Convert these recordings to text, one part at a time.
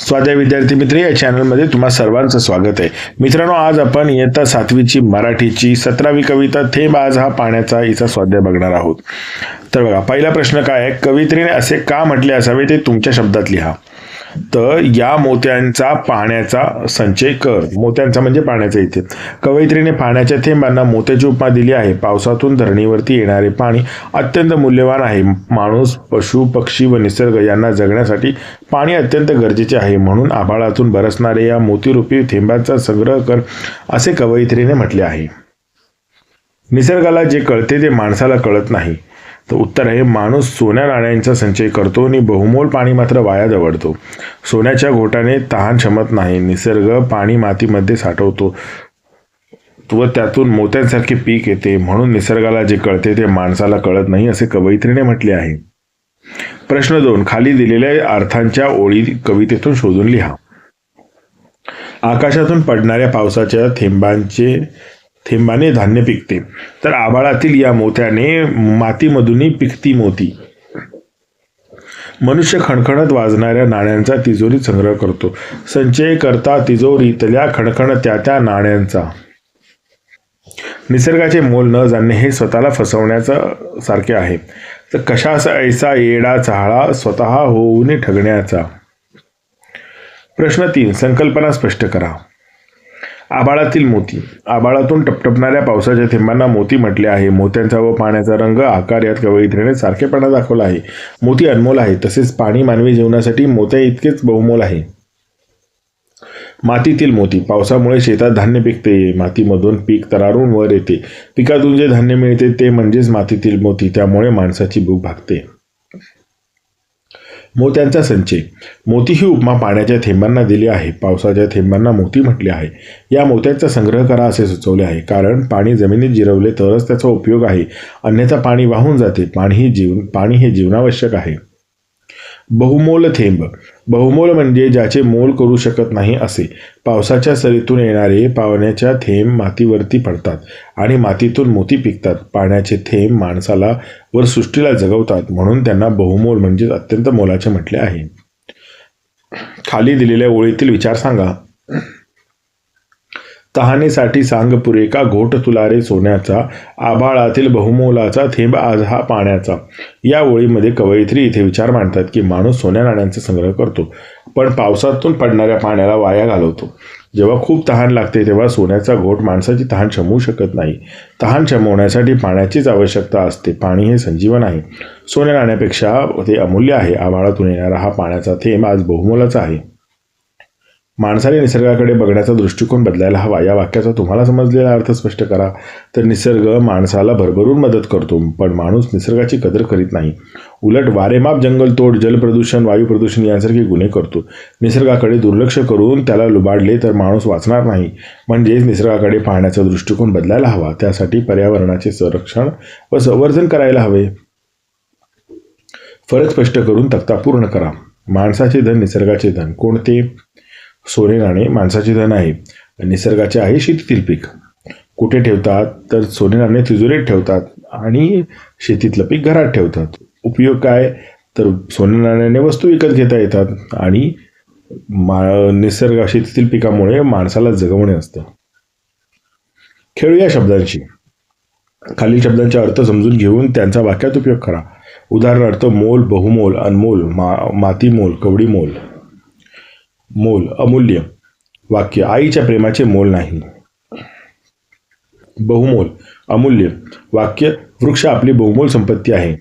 स्वाध्याय विद्यार्थी मित्र या चॅनलमध्ये तुम्हा सर्वांचं स्वागत आहे. मित्रांनो, आज आपण इयत्ता 7वीची मराठीची 17वी कविता थेंब आज हा पाण्याचा हिचा स्वाध्याय बघणार आहोत. तर बघा, पहिला प्रश्न काय आहे, कवयित्रीने असे का म्हटले असावे ते तुमच्या शब्दात लिहा. तर या मोत्यांचा पाण्याचा संचय कर. मोत्यांचा म्हणजे पाण्याचा. इथे कवयित्रीने पाण्याच्या थेंबांना मोत्याची उपमा दिली आहे. पावसातून धरणीवरती येणारे पाणी अत्यंत मूल्यवान आहे. माणूस, पशु, पक्षी व निसर्ग यांना जगण्यासाठी पाणी अत्यंत गरजेचे आहे. म्हणून आभाळातून बरसणारे या मोतीरूपी थेंबांचा संग्रह कर असे कवयित्रीने म्हटले आहे. निसर्गाला जे कळते ते माणसाला कळत नाही. तर उत्तर आहे, माणूस सोन्या नाण्यांचा संचय करतो आणि बहुमोल पाणी मात्र वाया दवडतो. सोन्याच्या घोटाने तहान शमत नाही. निसर्ग पाणी मातीमध्ये साठवतो व त्यातून मोत्यांसारखे पीक येते. म्हणून निसर्गाला जे कळते ते माणसाला कळत नाही असे कवयित्रीने म्हटले आहे. प्रश्न 2, खाली दिलेल्या अर्थांच्या ओळी कवितेतून शोधून लिहा. आकाशातून पडणाऱ्या पावसाच्या थेंबाने धान्य पिकते, तर आभाळातील या मोत्याने मातीमधूनही पिकती मोती. मनुष्य खणखणत वाजणाऱ्या नाण्यांचा तिजोरीत संग्रह करतो. संचय करता तिजोरीतल्या खणखणत्या त्या नाण्यांचा. निसर्गाचे मोल न जाणणे हे स्वतःला फसवण्याचा सारखे आहे. तर कशाचा ऐसा येडा चाहळा स्वतः होऊन ठगण्याचा. प्रश्न 3, संकल्पना स्पष्ट करा. आभाळातील मोती. आभाळातून टपटपणाऱ्या पावसाच्या थेंबांना मोती म्हटले आहे. मोत्यांचा व पाण्याचा रंग, आकार यात कवयित्रीने सारखेपणा दाखवला आहे. मोती अनमोल आहे, तसेच पाणी मानवी जीवनासाठी मोत्या इतकेच बहुमोल आहे. मातीतील मोती. पावसामुळे शेतात धान्य पिकते. मातीमधून पीक तरारून वर येते. पिकातून जे धान्य मिळते ते म्हणजेच मातीतील मोती. त्यामुळे माणसाची भूक भागते. मोत्यांचा संचय. मोती ही उपमा पाण्याच्या थेंबांना दिली आहे. पावसाच्या थेंबांना मोती म्हटले आहे. या मोत्यांचा संग्रह करा असे सुचवले आहे. कारण पाणी जमिनीत जिरवले तरच त्याचा उपयोग आहे, अन्यथा पाणी वाहून जाते. पाणी हे जीवनावश्यक आहे. बहुमोल थेंब. बहुमोल म्हणजे ज्याचे मोल करू शकत नाही असे. पावसाच्या सरीतून येणारे पाण्याच्या थेंब मातीवरती पडतात आणि मातीतून मोती पिकतात. पाण्याचे थेंब माणसाला वर सृष्टीला जगवतात, म्हणून त्यांना बहुमोल म्हणजे अत्यंत मोलाचे म्हटले आहे. खाली दिलेल्या ओळीतील विचार सांगा. तहानेसाठी सांग पुरेका घोट तुला रे सोन्याचा, आभाळातील बहुमोलाचा थेंब आज हा पाण्याचा. या ओळीमध्ये कवयित्री इथे विचार मांडतात की माणूस सोन्या नाण्यांचा संग्रह करतो, पण पावसातून पडणाऱ्या पाण्याला वाया घालवतो. जेव्हा खूप तहान लागते तेव्हा सोन्याचा घोट माणसाची तहान शमवू शकत नाही. तहान शमवण्यासाठी पाण्याचीच आवश्यकता असते. पाणी हे संजीवन आहे. सोन्या नाण्यापेक्षा ते अमूल्य आहे. आभाळातून येणारा हा पाण्याचा थेंब आज बहुमोलाचा आहे. माणसाने निसर्गाकडे बघण्याचा दृष्टिकोन बदलायला हवा. या वाक्याचा तुम्हाला समजलेला अर्थ स्पष्ट करा. तर निसर्ग माणसाला भरभरून मदत करतो, पण माणूस निसर्गाची कदर करीत नाही. उलट वारेमाप जंगलतोड, जलप्रदूषण, वायू प्रदूषण यांसारखे गुन्हे करतो. निसर्गाकडे दुर्लक्ष करून त्याला लुबाडले तर माणूस वाचणार नाही. म्हणजेच निसर्गाकडे पाहण्याचा दृष्टिकोन बदलायला हवा. त्यासाठी पर्यावरणाचे संरक्षण व संवर्धन करायला हवे. फरक स्पष्ट करून तक्ता पूर्ण करा. माणसाचे धन, निसर्गाचे धन. कोणते? सोने नाणे माणसाचे धन आहे. निसर्गाचे आहे शेतीतील पीक. कुठे ठेवतात? तर सोने नाणे तिजोरीत ठेवतात आणि शेतीतलं पीक घरात ठेवतात. उपयोग काय? तर सोने नाण्याने वस्तू विकत घेता येतात आणि निसर्ग शेतीतील पिकामुळे माणसाला जगवणे असतं. खेळूया शब्दांशी. खालील शब्दांचे अर्थ समजून घेऊन त्यांचा वाक्यात उपयोग करा. उदाहरणार्थ, मोल, बहुमोल, अनमोल, मातीमोल, कवडीमोल. मोल, अमूल्य. वाक्य, आईच्या प्रेमाचे मोल नाही. बहुमोल, अमूल्य. वाक्य, वृक्ष आपली बहुमोल संपत्ती आहे.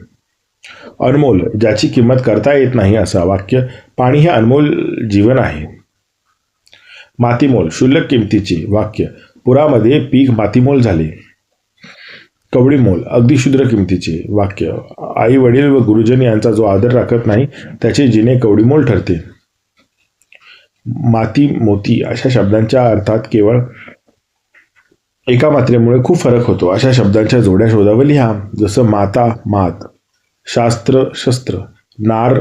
अनमोल, ज्याची किंमत करता येत नाही असा. वाक्य, पाणी हे अनमोल जीवन आहे. मातीमोल, क्षुल्लक किमतीचे. वाक्य, पुरामध्ये पीक मातीमोल झाले. कवडीमोल, अगदी क्षुद्र किमतीचे. वाक्य, आई वडील व गुरुजन यांचा जो आदर राखत नाही त्याचे जिणे कवडीमोल ठरते. माती, मोती अशा शब्दांच्या अर्थात केवळ एका मात्रेमुळे खूप फरक होतो. अशा शब्दांच्या जोड्या शोधाव्या लिहा. जसं माता, मात. शास्त्र, शस्त्र. नार,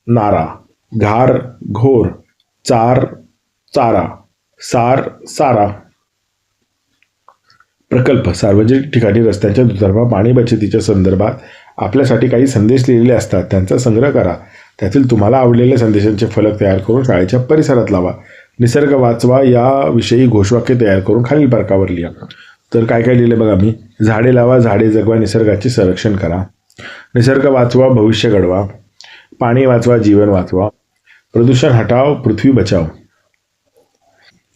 नारा. घार, घोर. चार, चारा. सार, सारा. प्रकल्प. सार्वजनिक ठिकाणी रस्त्यांच्या दुतर्फा पाणी बचतीच्या संदर्भात आपल्यासाठी काही संदेश लिहिलेले असतात, त्यांचा संग्रह करा. त्यातील तुम्हाला आवडलेल्या संदेशांचे फलक तयार करून शाळेच्या परिसरात लावा. निसर्ग वाचवा याविषयी घोषवाक्य तयार करून खालील फलकावर लिहा. तर काय काय लिहिलं बघा मी. झाडे लावा, झाडे जगवा, निसर्गाचे संरक्षण करा. निसर्ग वाचवा, भविष्य घडवा. पाणी वाचवा, जीवन वाचवा. प्रदूषण हटाव, पृथ्वी बचाव.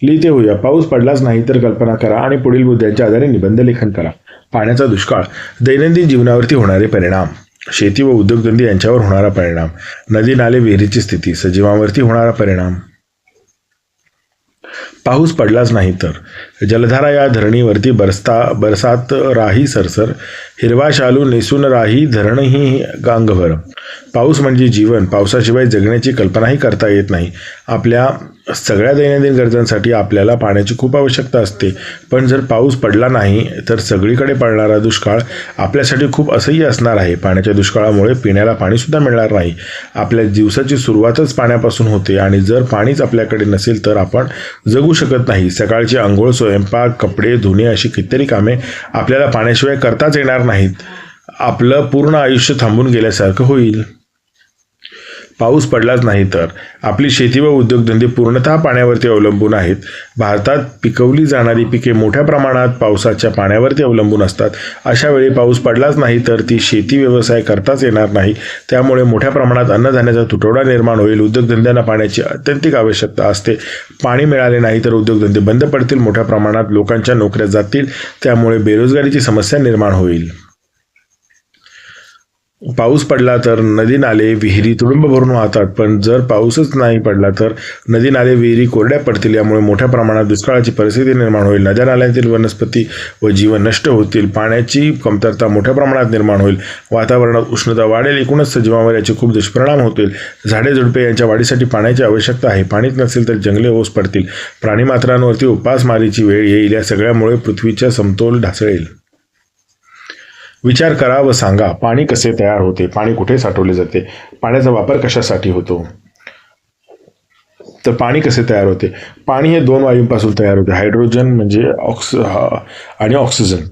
लिहिते होऊया. पाऊस पडलाच नाही तर कल्पना करा आणि पुढील मुद्द्यांच्या आधारे निबंध लेखन करा. पाण्याचा दुष्काळ, दैनंदिन जीवनावरती होणारे परिणाम, शेती व उद्योगधंदे यांच्यावर होणारा परिणाम, नदी नाले विहिरीची स्थिती, सजीवांवरती होणारा परिणाम. पाऊस पडलाच नाही तर जलधारा या धरणीवरती बरसात राही सरसर, हिरवा शालू नेसून राही धरणही गांगभर. पाऊस म्हणजे जीवन, पावसाशिवाय जगण्याची कल्पनाही करता येत नाही. आपल्या सगळ्या दैनंदिन गरजांसाठी आपल्याला पाण्याची खूप आवश्यकता असते, पण जर पाऊस पडला नाही तर सगळीकडे पडणारा दुष्काळ आपल्यासाठी खूप असह्य असणार आहे. पाण्याच्या दुष्काळामुळे पिण्याला पाणीसुद्धा मिळणार नाही. आपल्या दिवसाची सुरुवातच पाण्यापासून होते आणि जर पाणीच आपल्याकडे नसेल तर आपण जगू शकत नाही. सकाळची अंघोळ, स्वयंपाक, कपडे धुणे अशी कितीतरी कामे आपल्याला पाण्याशिवाय करताच येणार नाहीत. आपलं पूर्ण आयुष्य थांबून गेल्यासारखं होईल. पाऊस पडलाच नाही तर आपली शेती व उद्योगधंदे पूर्णतः पाण्यावरती अवलंबून आहेत. भारतात पिकवली जाणारी पिके मोठ्या प्रमाणात पावसाच्या पाण्यावरती अवलंबून असतात. अशा वेळी पाऊस पडलाच नाही तर ती शेती व्यवसाय करताच येणार नाही. त्यामुळे मोठ्या प्रमाणात अन्नधान्याचा तुटवडा निर्माण होईल. उद्योगधंद्यांना पाण्याची अत्यंतिक आवश्यकता असते. पाणी मिळाले नाही तर उद्योगधंदे बंद पडतील. मोठ्या प्रमाणात लोकांच्या नोकऱ्या जातील. त्यामुळे बेरोजगारीची समस्या निर्माण होईल. पाऊस पडला तर नदी नाले विहिरी तुडुंब भरून वाहतात, पण जर पाऊसच नाही पडला तर नदी नाले विहिरी कोरड्या पडतील. यामुळे मोठ्या प्रमाणात दुष्काळाची परिस्थिती निर्माण होईल. नद्या नाल्यांतील वनस्पती व जीवन नष्ट होतील. पाण्याची कमतरता मोठ्या प्रमाणात निर्माण होईल. वातावरणात उष्णता वाढेल. एकूणच सजीवांवर याचे खूप दुष्परिणाम होतील. झाडे झुडपे यांच्या वाढीसाठी पाण्याची आवश्यकता आहे. पाणीच नसेल तर जंगले ओस पडतील. प्राणीमात्रांवरती उपासमारीची वेळ येईल. या सगळ्यामुळे पृथ्वीचा समतोल ढासळेल. विचार करा व सांगा. पाणी कसे तयार होते? पाणी कुठे साठवले जाते? पाण्याचा वापर कशासाठी होतो? तर पाणी कसे तयार होते? पाणी हे 2 वायूंपासून तयार होते. हायड्रोजन म्हणजे आणि ऑक्सिजन.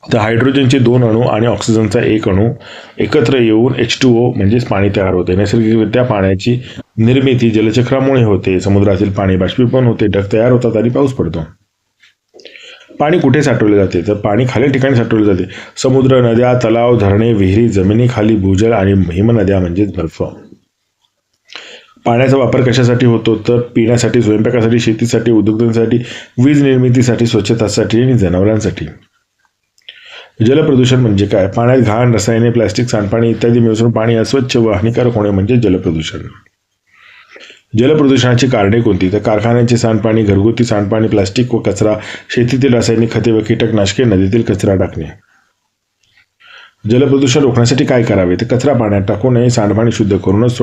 तर हायड्रोजनचे 2 अणू आणि ऑक्सिजनचा 1 अणू एकत्र येऊन H2O म्हणजेच पाणी तयार होते. नैसर्गिकरित्या पाण्याची निर्मिती जलचक्रामुळे होते. समुद्रातील पाणी बाष्पीभवन होते, ढग तयार होतात आणि पाऊस पडतो. पाणी कुठे साठवले जाते? तर पाणी खालील ठिकाणी साठवले जाते. समुद्र, नद्या, तलाव, धरणे, विहिरी, जमिनीखाली भूजल आणि हिमनद्या म्हणजेच बर्फ. पाण्याचा वापर कशासाठी होतो? तर पिण्यासाठी, स्वयंपाकासाठी, शेतीसाठी, उद्योगधंद्यासाठी, वीज निर्मितीसाठी, स्वच्छतासाठी आणि जनावरांसाठी. जलप्रदूषण म्हणजे काय? पाण्यात घाण, रसायने, प्लास्टिक, सांडपाणी इत्यादी मिसळून पाणी अस्वच्छ व हानिकारक होणे म्हणजे जलप्रदूषण. जलप्रदूषणाची कारणे कोणती? तर कारखान्यांचे सांडपाणी, घरगुती सांडपाणी, प्लास्टिक व कचरा, शेतीतील रासायनिक खते व कीटकनाशके, नदीतील कचरा टाकणे. जलप्रदूषण रोखण्यासाठी काय करावे? तर कचरा पाण्यात टाकू नये. सांडपाणी शुद्ध करूनच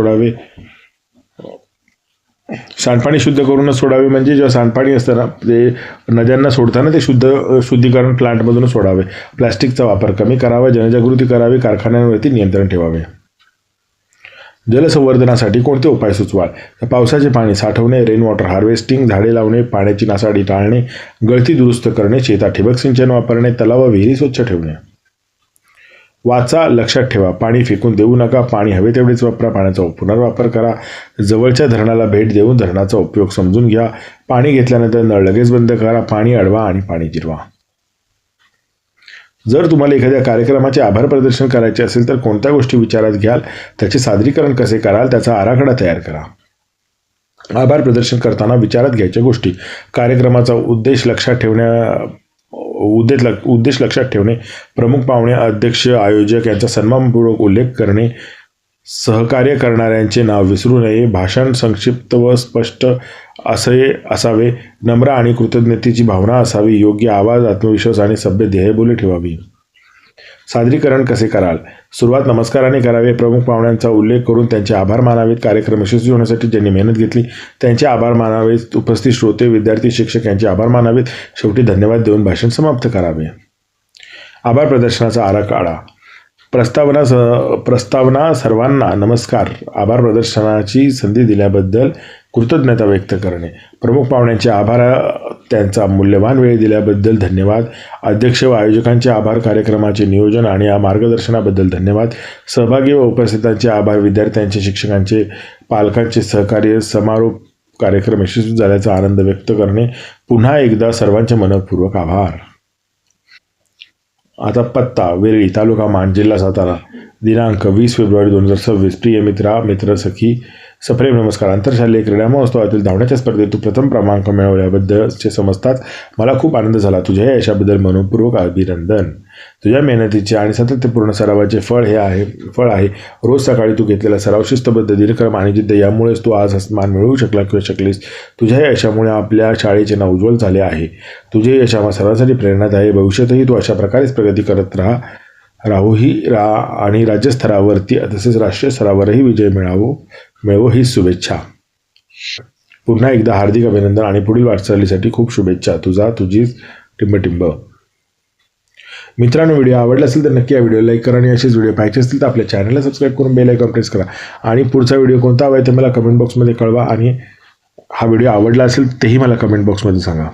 सोडावे. म्हणजे जेव्हा सांडपाणी असतं ना ते नद्यांना सोडताना ते शुद्धीकरण प्लांटमधूनच सोडावे. प्लास्टिकचा वापर कमी करावा. जनजागृती करावी. कारखान्यांवरती नियंत्रण ठेवावे. जलसंवर्धनासाठी कोणते उपाय सुचवाल? तर पावसाचे पाणी साठवणे, रेन वॉटर हार्वेस्टिंग, झाडे लावणे, पाण्याची नासाडी टाळणे, गळती दुरुस्त करणे, शेतात ठिबक सिंचन वापरणे, तलाव व विहिरी स्वच्छ ठेवणे. वाचा, लक्षात ठेवा. पाणी फेकून देऊ नका. पाणी हवे तेवढेच वापरा. पाण्याचा पुनर्वापर करा. जवळच्या धरणाला भेट देऊन धरणाचा उपयोग समजून घ्या. पाणी घेतल्यानंतर नळ लगेच बंद करा. पाणी अडवा आणि पाणी जिरवा. जर तुम्हाला एखाद्या कार्यक्रमाचे आभार प्रदर्शन करायचे असेल तर कोणत्या गोष्टी विचारात घ्याल? त्याचे सादरीकरण कसे कराल? त्याचा आराखडा तयार करा. आभार प्रदर्शन करताना विचारात घ्यायच्या गोष्टी: कार्यक्रमाचा उद्देश लक्षात ठेवणे, प्रमुख पाहुणे, अध्यक्ष, आयोजक यांचा सन्मानपूर्वक उल्लेख करणे, सहकार्य करणाऱ्यांचे नाव विसरू नये, भाषण संक्षिप्त व स्पष्ट असावे, नम्र आणि कृतज्ञतेची भावना असावी, योग्य आवाज, आत्मविश्वास आणि सभ्य ध्येयबोली ठेवावी. सादरीकरण कसे कराल? सुरुवात नमस्काराने करावे. प्रमुख पाहुण्यांचा उल्लेख करून त्यांचे आभार मानावेत. कार्यक्रम यशस्वी होण्यासाठी ज्यांनी मेहनत घेतली त्यांचे आभार मानावेत. उपस्थित श्रोते, विद्यार्थी, शिक्षक यांचे आभार मानावेत. शेवटी धन्यवाद देऊन भाषण समाप्त करावे. आभार प्रदर्शनाचा आराखडा. प्रस्तावना. सर्वांना नमस्कार. आभार प्रदर्शनाची संधी दिल्याबद्दल कृतज्ञता व्यक्त करणे. प्रमुख पाहुण्यांचे आभार, त्यांचा मूल्यवान वेळ दिल्याबद्दल धन्यवाद. अध्यक्ष व आयोजकांचे आभार, कार्यक्रमाचे नियोजन आणि मार्गदर्शनाबद्दल धन्यवाद. सहभागी व उपस्थितांचे आभार, विद्यार्थ्यांचे, शिक्षकांचे, पालकांचे सहकार्य, समारोप कार्यक्रम यशस्वी झाल्याचा आनंद व्यक्त करणे. पुन्हा एकदा सर्वांचे मनपूर्वक आभार. आता पत्ता वेरळी, तालुका मान, जिल्हा सातारा. दिनांक 20 फेब्रुवारी 2026. प्रिय मित्र सखी, सप्रेम नमस्कार. आंतरशालेय क्रीडा महोत्सवातील धावण्याच्या स्पर्धेत तू प्रथम क्रमांक मिळवल्याबद्दलचे समजताच मला खूप आनंद झाला. तुझ्या या यशाबद्दल मनपूर्वक अभिनंदन. तुझ्या मेहनतीचे आणि सातत्यपूर्ण सरावाचे फळ आहे. रोज सकाळी तू घेतलेला सराव, शिस्तबद्ध दिनक्रम आणि जिद्द यामुळेच तू आज मान मिळवू शकला किंवा शकलीस. तुझ्या या यशामुळे आपल्या शाळेचे नाव उज्ज्वल झाले आहे. तुझे यश आम्हा सर्वांसाठी प्रेरणादायी आहे. भविष्यातही तू अशा प्रकारेच प्रगती करत राहा आणि राज्यस्तरावरती तसेच राष्ट्रीय स्तरावरही विजय मिळवो ही शुभेच्छा. पुन्हा एकदा हार्दिक अभिनंदन आणि पुढील वाटचालीसाठी खूप शुभेच्छा. तुझी टिंबटिंब. मित्रांनो, व्हिडिओ आवडला असेल तर नक्की या व्हिडिओ लाईक करा आणि असेच व्हिडिओ पाहायचे असतील तर आपल्या चॅनलला सबस्क्राईब करून बेल आयकॉन प्रेस करा. आणि पुढचा व्हिडिओ कोणता हवा आहे ते मला कमेंट बॉक्समध्ये कळवा आणि हा व्हिडिओ आवडला असेल तेही मला कमेंट बॉक्समध्ये सांगा.